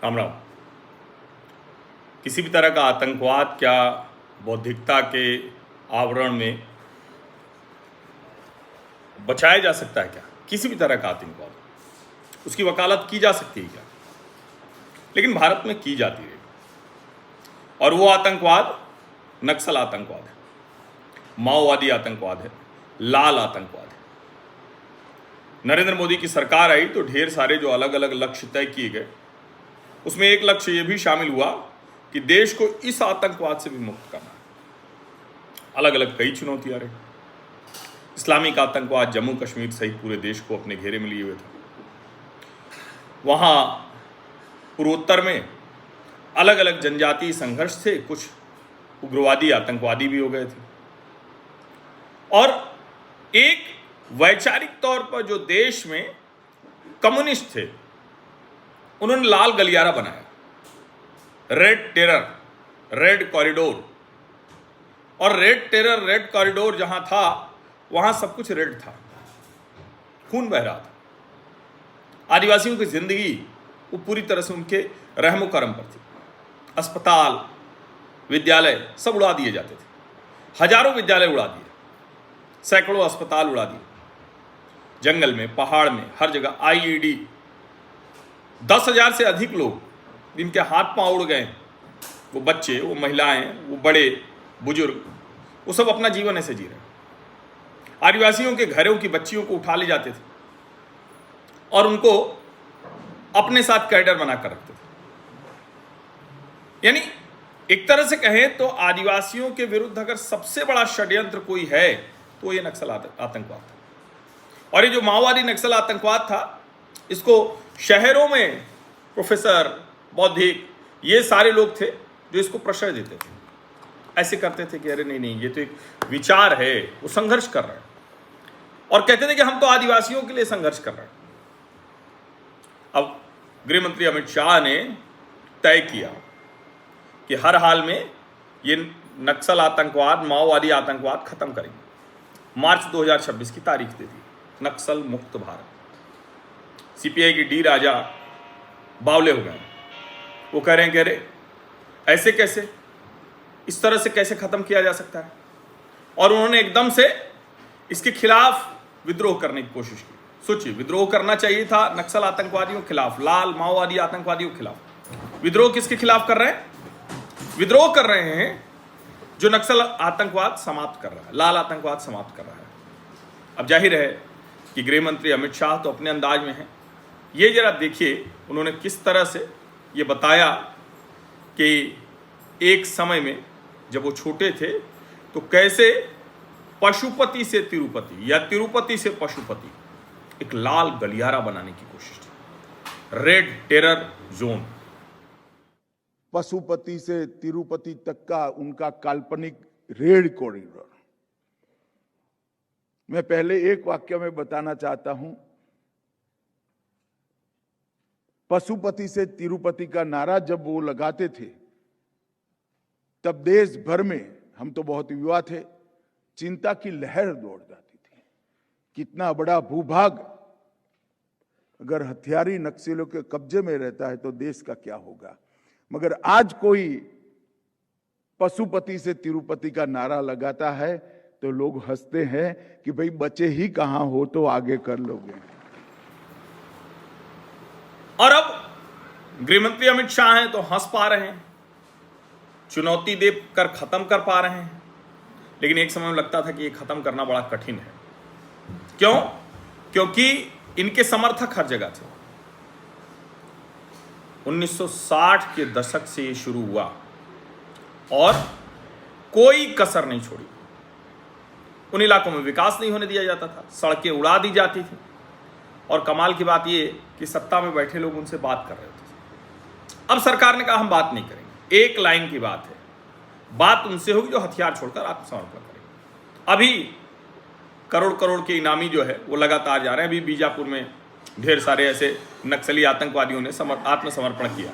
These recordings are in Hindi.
राम राम। किसी भी तरह का आतंकवाद क्या बौद्धिकता के आवरण में बचाया जा सकता है? क्या किसी भी तरह का आतंकवाद उसकी वकालत की जा सकती है क्या? लेकिन भारत में की जाती है, और वो आतंकवाद नक्सल आतंकवाद है, माओवादी आतंकवाद है, लाल आतंकवाद है। नरेंद्र मोदी की सरकार आई तो ढेर सारे जो अलग अलग लक्ष्य तय किए गए, उसमें एक लक्ष्य ये भी शामिल हुआ कि देश को इस आतंकवाद से भी मुक्त करना है। अलग अलग कई चुनौतियां रही। इस्लामिक आतंकवाद जम्मू कश्मीर सहित पूरे देश को अपने घेरे में लिए हुए था। वहां पूर्वोत्तर में अलग अलग जनजातीय संघर्ष थे, कुछ उग्रवादी आतंकवादी भी हो गए थे, और एक वैचारिक तौर पर जो देश में कम्युनिस्ट थे उन्होंने लाल गलियारा बनाया, रेड टेरर, रेड कॉरिडोर। और रेड टेरर, रेड कॉरिडोर जहां था वहां सब कुछ रेड था, खून बह रहा था। आदिवासियों की जिंदगी वो पूरी तरह से उनके रहमो करम पर थी। अस्पताल, विद्यालय सब उड़ा दिए जाते थे। हजारों विद्यालय उड़ा दिए, सैकड़ों अस्पताल उड़ा दिए। जंगल में, पहाड़ में, हर जगह आईईडी। 10,000 से अधिक लोग जिनके हाथ पांव उड़ गए, वो बच्चे, वो महिलाएं, वो बड़े बुजुर्ग, वो सब अपना जीवन ऐसे जी रहे हैं। आदिवासियों के घरों की बच्चियों को उठा ले जाते थे और उनको अपने साथ कैडर बनाकर रखते थे। यानी एक तरह से कहें तो आदिवासियों के विरुद्ध अगर सबसे बड़ा षड्यंत्र कोई है तो ये नक्सल आतंकवाद था। और ये जो माओवादी नक्सल आतंकवाद था, इसको शहरों में प्रोफेसर, बौद्धिक, ये सारे लोग थे जो इसको प्रश्रय देते थे। ऐसे करते थे कि अरे नहीं नहीं, ये तो एक विचार है, वो संघर्ष कर रहे हैं, और कहते थे कि हम तो आदिवासियों के लिए संघर्ष कर रहे हैं। अब गृह मंत्री अमित शाह ने तय किया कि हर हाल में ये नक्सल आतंकवाद, माओवादी आतंकवाद खत्म करेंगे। मार्च 2026 की तारीख दे दी, नक्सल मुक्त भारत। सीपीआई की डी राजा बावले हो गए। वो कह रहे हैं कि अरे ऐसे कैसे, इस तरह से कैसे खत्म किया जा सकता है? और उन्होंने एकदम से इसके खिलाफ विद्रोह करने की कोशिश की। सोचिए, विद्रोह करना चाहिए था नक्सल आतंकवादियों के खिलाफ, लाल माओवादी आतंकवादियों के खिलाफ। विद्रोह किसके खिलाफ कर रहे हैं? विद्रोह कर रहे हैं जो नक्सल आतंकवाद समाप्त कर रहा है, लाल आतंकवाद समाप्त कर रहा है। अब जाहिर है कि गृह मंत्री अमित शाह तो अपने अंदाज में हैं। ये जरा देखिए उन्होंने किस तरह से ये बताया कि एक समय में जब वो छोटे थे तो कैसे पशुपति से तिरुपति या तिरुपति से पशुपति एक लाल गलियारा बनाने की कोशिश थी, रेड टेरर जोन। पशुपति से तिरुपति तक का उनका काल्पनिक रेड कॉरिडोर। मैं पहले एक वाक्य में बताना चाहता हूं। पशुपति से तिरुपति का नारा जब वो लगाते थे तब देश भर में, हम तो बहुत युवा थे, चिंता की लहर दौड़ जाती थी। कितना बड़ा भूभाग अगर हथियारी नक्सलियों के कब्जे में रहता है तो देश का क्या होगा। मगर आज कोई पशुपति से तिरुपति का नारा लगाता है तो लोग हंसते हैं कि भाई बचे ही कहां हो तो आगे कर लोगे। और अब गृहमंत्री अमित शाह हैं तो हंस पा रहे हैं, चुनौती देकर खत्म कर पा रहे हैं। लेकिन एक समय में लगता था कि ये खत्म करना बड़ा कठिन है। क्यों? क्योंकि इनके समर्थक हर जगह थे। 1960 के दशक से ये शुरू हुआ और कोई कसर नहीं छोड़ी। उन इलाकों में विकास नहीं होने दिया जाता था, सड़कें उड़ा दी जाती थी, और कमाल की बात ये कि सत्ता में बैठे लोग उनसे बात कर रहे थे। अब सरकार ने कहा हम बात नहीं करेंगे, एक लाइन की बात है, बात उनसे होगी जो हथियार छोड़कर आत्मसमर्पण करेंगे। अभी करोड़ करोड़ के इनामी जो है वो लगातार जा रहे हैं। अभी बीजापुर में ढेर सारे ऐसे नक्सली आतंकवादियों ने आत्मसमर्पण किया।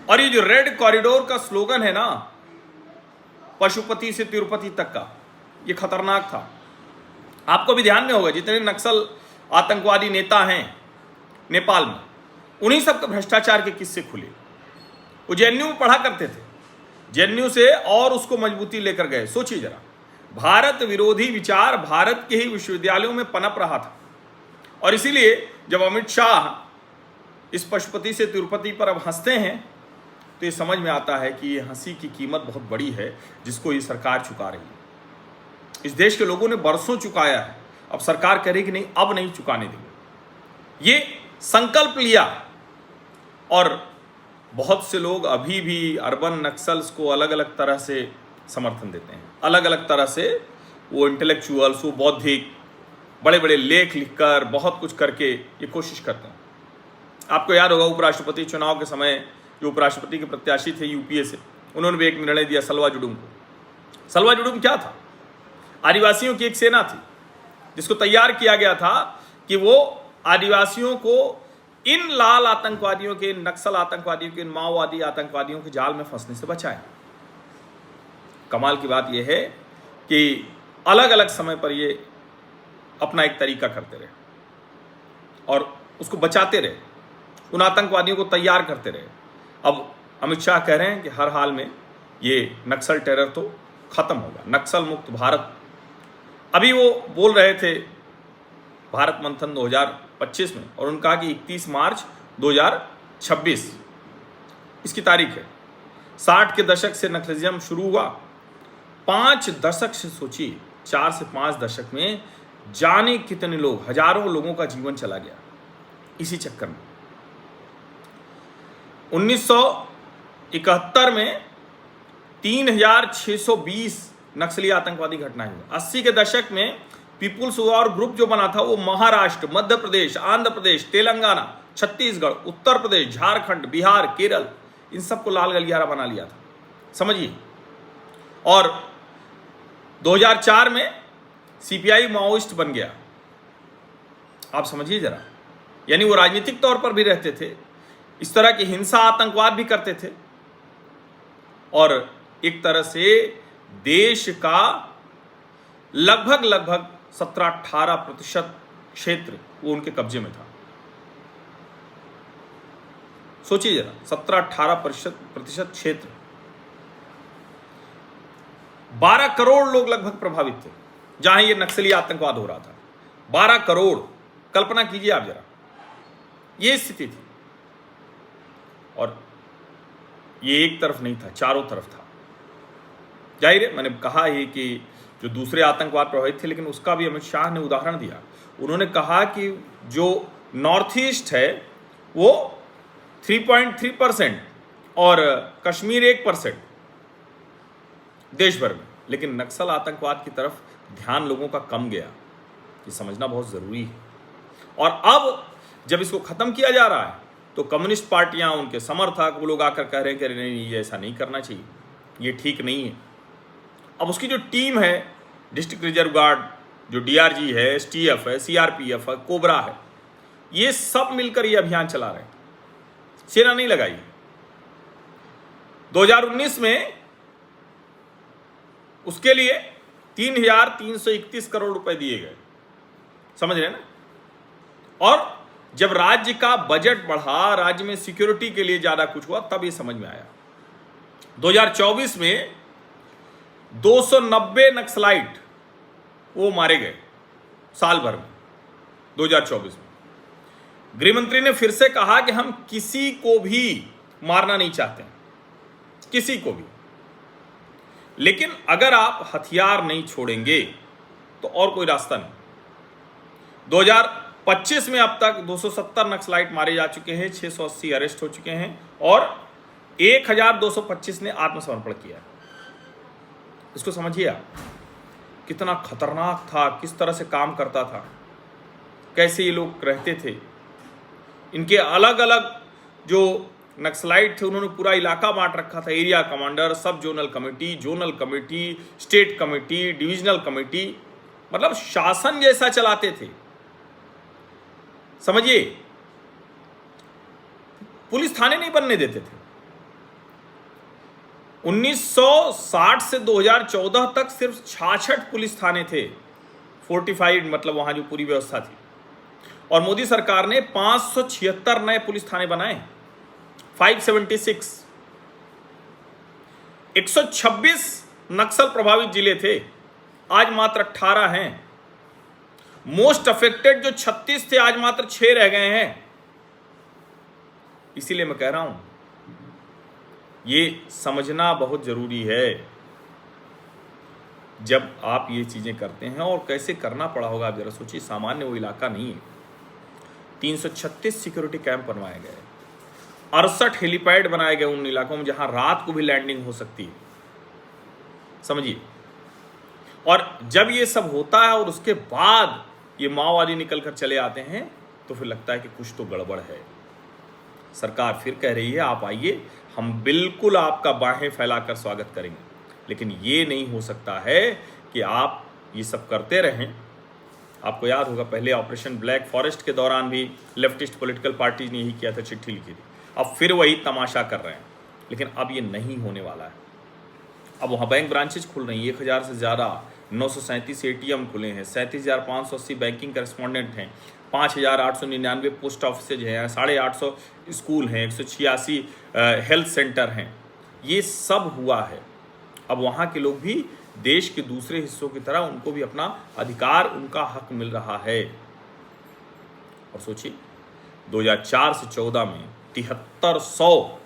और ये जो रेड कॉरिडोर का स्लोगन है ना, पशुपति से तिरुपति तक का, ये खतरनाक था। आपको भी ध्यान में होगा जितने नक्सल आतंकवादी नेता हैं नेपाल में, उन्हीं सब के भ्रष्टाचार के किस्से खुले। वो जेएनयू में पढ़ा करते थे, जेएनयू से और उसको मजबूती लेकर गए। सोचिए जरा, भारत विरोधी विचार भारत के ही विश्वविद्यालयों में पनप रहा था। और इसीलिए जब अमित शाह इस पशुपति से तिरुपति पर अब हंसते हैं तो ये समझ में आता है कि ये हंसी की कीमत बहुत बड़ी है जिसको ये सरकार चुका रही है। इस देश के लोगों ने बरसों चुकाया है, अब सरकार कह रही कि नहीं, अब नहीं चुकाने देंगे। ये संकल्प लिया। और बहुत से लोग अभी भी अर्बन नक्सल्स को अलग अलग तरह से समर्थन देते हैं, अलग अलग तरह से वो इंटेलेक्चुअल्स, वो बौद्धिक बड़े बड़े लेख लिखकर बहुत कुछ करके ये कोशिश करते हैं। आपको याद होगा उपराष्ट्रपति चुनाव के समय जो उपराष्ट्रपति के प्रत्याशी थे यूपीए से, उन्होंने भी एक निर्णय दिया सलवा जुडुम को। सलवा जुडुम क्या था? आदिवासियों की एक सेना थी जिसको तैयार किया गया था कि वो आदिवासियों को इन लाल आतंकवादियों के, नक्सल आतंकवादियों के, माओवादी आतंकवादियों के जाल में फंसने से बचाएं। कमाल की बात यह है कि अलग अलग समय पर ये अपना एक तरीका करते रहे और उसको बचाते रहे, उन आतंकवादियों को तैयार करते रहे। अब अमित शाह कह रहे हैं कि हर हाल में ये नक्सल टेरर तो खत्म होगा, नक्सल मुक्त भारत। अभी वो बोल रहे थे भारत मंथन 2025 में, और उन्होंने कहा कि 31 मार्च 2026 इसकी तारीख है। 60 के दशक से नक्सलिज्म शुरू हुआ, 5 दशक से सोचिए, 4 से 5 दशक में जाने कितने लोग, हजारों लोगों का जीवन चला गया इसी चक्कर में। 1971 में 3620 नक्सली आतंकवादी घटनाएं हुई। 80 के दशक में पीपुल्स वॉर ग्रुप जो बना था वो महाराष्ट्र, मध्य प्रदेश, आंध्र प्रदेश, तेलंगाना, छत्तीसगढ़, उत्तर प्रदेश, झारखंड, बिहार, केरल, इन सबको लाल गलियारा बना लिया था, समझिए। और 2004 में सीपीआई माओइस्ट बन गया। आप समझिए जरा, यानी वो राजनीतिक तौर पर भी रहते थे, इस तरह की हिंसा आतंकवाद भी करते थे, और एक तरह से देश का लगभग 17-18% क्षेत्र वो उनके कब्जे में था। सोचिए जरा, 17-18% क्षेत्र, 12 करोड़ लोग लगभग प्रभावित थे जहां ये नक्सली आतंकवाद हो रहा था। 12 करोड़, कल्पना कीजिए आप जरा, ये स्थिति थी। और ये एक तरफ नहीं था, चारों तरफ था। जाहिर है, मैंने कहा ही कि जो दूसरे आतंकवाद प्रभावित थे, लेकिन उसका भी अमित शाह ने उदाहरण दिया। उन्होंने कहा कि जो नॉर्थ ईस्ट है वो 3.3% और कश्मीर 1% देश भर में, लेकिन नक्सल आतंकवाद की तरफ ध्यान लोगों का कम गया। ये समझना बहुत ज़रूरी है। और अब जब इसको ख़त्म किया जा रहा है तो कम्युनिस्ट पार्टियां, उनके समर्थक, वो लोग आकर कह रहे हैं कि नहीं, ये ऐसा नहीं करना चाहिए, ये ठीक नहीं है। अब उसकी जो टीम है, डिस्ट्रिक्ट रिजर्व गार्ड, जो डीआरजी है, एसटीएफ है, सीआरपीएफ है, कोबरा है, ये सब मिलकर ये अभियान चला रहे हैं, सेना नहीं लगाई। 2019 में उसके लिए 3,331 करोड़ रुपए दिए गए, समझ रहे हैं ना। और जब राज्य का बजट बढ़ा, राज्य में सिक्योरिटी के लिए ज्यादा कुछ हुआ, तब ये समझ में आया। 2024 में 290 नक्सलाइट वो मारे गए साल भर में, 2024 में। गृहमंत्री ने फिर से कहा कि हम किसी को भी मारना नहीं चाहते, किसी को भी, लेकिन अगर आप हथियार नहीं छोड़ेंगे तो और कोई रास्ता नहीं। 2025 में अब तक 270 नक्सलाइट मारे जा चुके हैं, 680 अरेस्ट हो चुके हैं और 1225 ने आत्मसमर्पण किया। इसको समझिए आप, कितना खतरनाक था, किस तरह से काम करता था, कैसे ये लोग रहते थे। इनके अलग अलग जो नक्सलाइट थे उन्होंने पूरा इलाका बांट रखा था, एरिया कमांडर, सब zonal committee, zonal committee, state committee, divisional committee, मतलब शासन जैसा चलाते थे, समझिए। पुलिस थाने नहीं बनने देते थे। 1960 से 2014 तक सिर्फ 66 पुलिस थाने थे, फोर्टिफाइड, मतलब वहां जो पूरी व्यवस्था थी। और मोदी सरकार ने 576 नए पुलिस थाने बनाए, 576। 126 नक्सल प्रभावित जिले थे, आज मात्र 18 हैं। मोस्ट अफेक्टेड जो 36 थे, आज मात्र 6 रह गए हैं। इसीलिए मैं कह रहा हूं, ये समझना बहुत जरूरी है। जब आप ये चीजें करते हैं, और कैसे करना पड़ा होगा आप जरा सोचिए, सामान्य वो इलाका नहीं है। 336 सिक्योरिटी कैंप बनवाए गए, 68 हेलीपैड बनाए गए उन इलाकों में जहां रात को भी लैंडिंग हो सकती है, समझिए। और जब ये सब होता है और उसके बाद ये माओवादी निकल कर चले आते हैं, तो फिर लगता है कि कुछ तो गड़बड़ है। सरकार फिर कह रही है आप आइए, हम बिल्कुल आपका बाहें फैलाकर स्वागत करेंगे, लेकिन ये नहीं हो सकता है कि आप ये सब करते रहें। आपको याद होगा पहले ऑपरेशन ब्लैक फॉरेस्ट के दौरान भी लेफ्टिस्ट पॉलिटिकल पार्टी ने यही किया था, चिट्ठी लिखी थी। अब फिर वही तमाशा कर रहे हैं, लेकिन अब ये नहीं होने वाला है। अब वहाँ बैंक ब्रांचेज खुल रही हैं, 1000 से ज़्यादा, 937 ATM खुले हैं, 37,580 बैंकिंग करेस्पॉन्डेंट हैं, 5,899 पोस्ट ऑफिसेज हैं, 850 स्कूल हैं, 186 हेल्थ सेंटर हैं। ये सब हुआ है। अब वहाँ के लोग भी देश के दूसरे हिस्सों की तरह उनको भी अपना अधिकार, उनका हक मिल रहा है। और सोचिए 2004 से 14 में 7300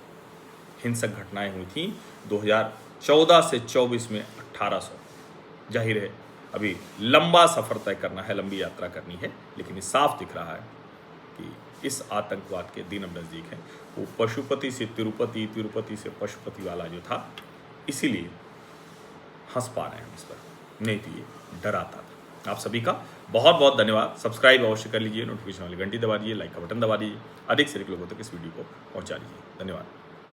हिंसक घटनाएं हुई थी, 2014 से 24 में 1800। जाहिर है अभी लंबा सफर तय करना है, लंबी यात्रा करनी है, लेकिन ये साफ दिख रहा है कि इस आतंकवाद के दिन अब नज़दीक हैं। वो पशुपति से तिरुपति, तिरुपति से पशुपति वाला जो था, इसीलिए हंस पा रहे हैं इस पर, नहीं तो ये डराता था। आप सभी का बहुत बहुत धन्यवाद। सब्सक्राइब अवश्य कर लीजिए, नोटिफिकेशन वाली घंटी दबा दीजिए, लाइक का बटन दबा दीजिए, अधिक से अधिक लोगों तक इस वीडियो को पहुंचा दीजिए। धन्यवाद।